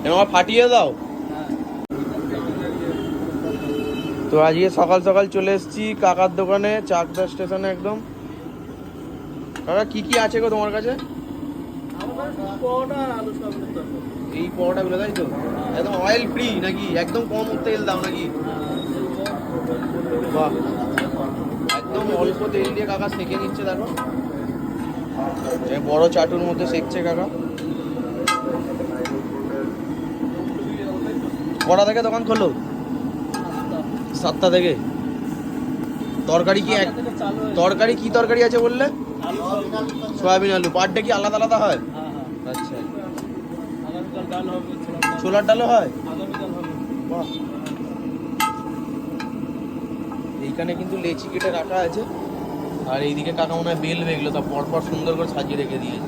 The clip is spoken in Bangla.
এবার ফাটিয়ে দাও। তো আজকে সকাল সকাল চলে এসেছি কাকার দোকানে, চাকদা স্টেশনে একদম। কাকা কি কি আছে গো তোমার কাছে? এই পরোটাগুলো তাই তো, একদম অয়েল ফ্রি নাকি? একদম কম তেল দাও নাকি? বাহ, একদম অল্প তেল দিয়ে কাকা সেঁকে নিচ্ছে দেখো। বড় চাটুর মধ্যে সেঁকছে কাকা। কটা থেকে দোকান খোলো? 7টা থেকে। তরকারি কি তরকারি কি তরকারি আছে বললে? সয়াবিন আলু। পার ডে কি আলাদা আলাদা হয়? আচ্ছা, ছোলার ডালও হয়? বাহ। এইখানে কিন্তু লেচি কেটে রাখা আছে, আর এইদিকে কাকা মনে হয় বেল বেগলো তা পরপর সুন্দর করে সাজিয়ে রেখে দিয়েছে।